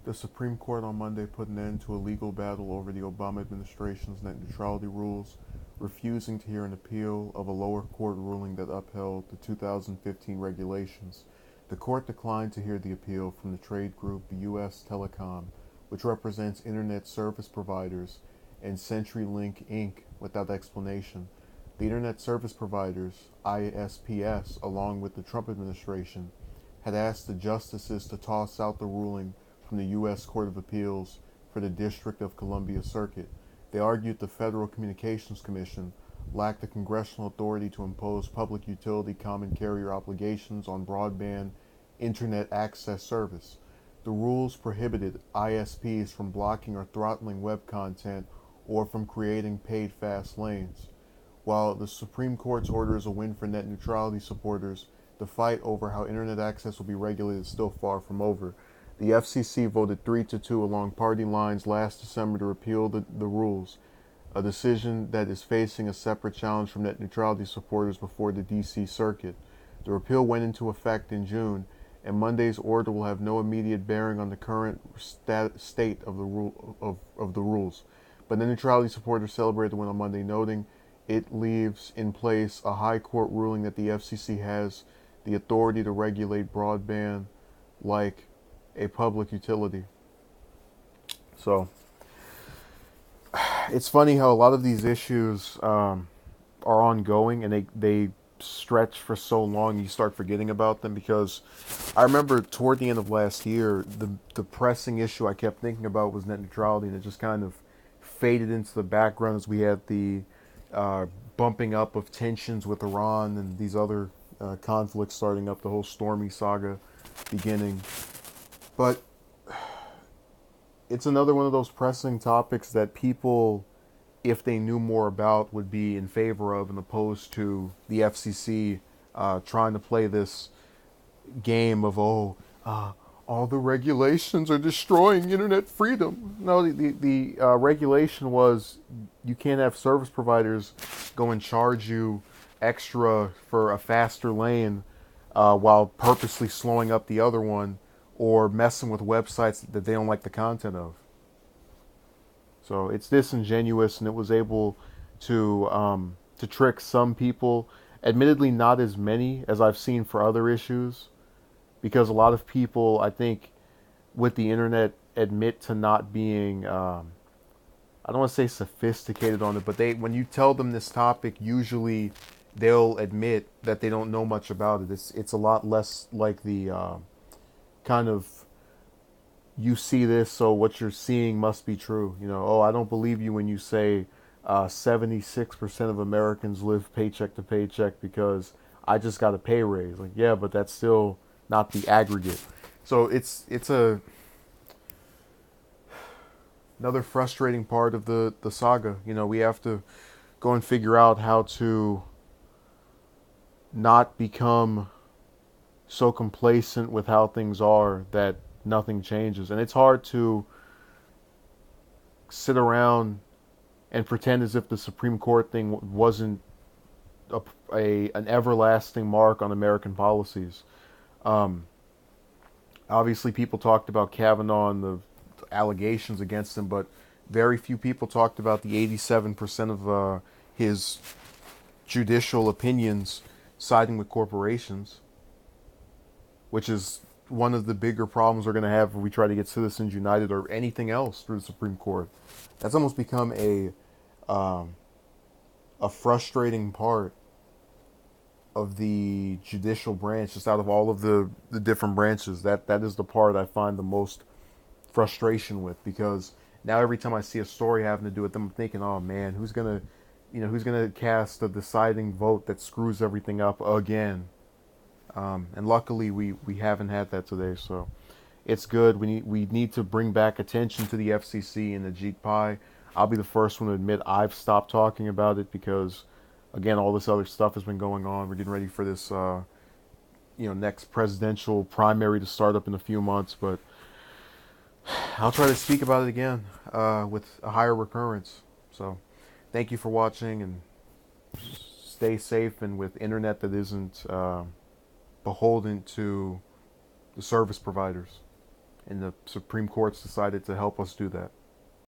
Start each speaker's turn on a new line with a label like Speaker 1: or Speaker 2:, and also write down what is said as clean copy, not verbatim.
Speaker 1: The Supreme Court on Monday put an end to a legal battle over the Obama administration's net neutrality rules, refusing to hear an appeal of a lower court ruling that upheld the 2015 regulations. The court declined to hear the appeal from the trade group U.S. Telecom, which represents internet service providers, and CenturyLink Inc. without explanation. The internet service providers, ISPs, along with the Trump administration, had asked the justices to toss out the ruling from the U.S. Court of Appeals for the District of Columbia Circuit. They argued the Federal Communications Commission lacked the congressional authority to impose public utility common carrier obligations on broadband internet access service. The rules prohibited ISPs from blocking or throttling web content or from creating paid fast lanes. While the Supreme Court's order is a win for net neutrality supporters, the fight over how internet access will be regulated is still far from over. The FCC voted 3-2 along party lines last December to repeal the rules, a decision that is facing a separate challenge from net neutrality supporters before the D.C. Circuit. The repeal went into effect in June, and Monday's order will have no immediate bearing on the current state of the rules. But net neutrality supporters celebrated the win on Monday, noting it leaves in place a high court ruling that the FCC has the authority to regulate broadband like a public utility. So it's funny how a lot of these issues are ongoing, and they stretch for so long you start forgetting about them, because I remember toward the end of last year the pressing issue I kept thinking about was net neutrality, and it just kind of faded into the background as we had the bumping up of tensions with Iran and these other conflicts starting up, the whole Stormy saga beginning. But it's another one of those pressing topics that people, if they knew more about, would be in favor of, and opposed to the FCC trying to play this game of, all the regulations are destroying internet freedom. No, the regulation was you can't have service providers go and charge you extra for a faster lane while purposely slowing up the other one, or messing with websites that they don't like the content of. So it's disingenuous, and it was able to trick some people. Admittedly, not as many as I've seen for other issues, because a lot of people, I think, with the internet admit to not being, I don't want to say sophisticated on it, but when you tell them this topic, usually they'll admit that they don't know much about it. It's a lot less like the kind of, you see this, so what you're seeing must be true. I don't believe you when you say 76% of Americans live paycheck to paycheck because I just got a pay raise. Like, yeah, but that's still not the aggregate. So it's another frustrating part of the saga. We have to go and figure out how to not become so complacent with how things are that nothing changes. And it's hard to sit around and pretend as if the Supreme Court thing wasn't an everlasting mark on American policies. Obviously, people talked about Kavanaugh and the allegations against him, but very few people talked about the 87% of his judicial opinions siding with corporations, which is one of the bigger problems we're going to have if we try to get Citizens United or anything else through the Supreme Court. That's almost become a frustrating part of the judicial branch, just out of all of the different branches. That is the part I find the most frustration with, because now every time I see a story having to do with them, I'm thinking, oh man, who's gonna cast a deciding vote that screws everything up again? And luckily we haven't had that today, so it's good. We need to bring back attention to the FCC and the Jeet Pie. I'll be the first one to admit I've stopped talking about it because, again, all this other stuff has been going on. We're getting ready for this, next presidential primary to start up in a few months. But I'll try to speak about it again with a higher recurrence. So, thank you for watching, and stay safe and with internet that isn't beholden to the service providers. and the Supreme Court's decided to help us do that.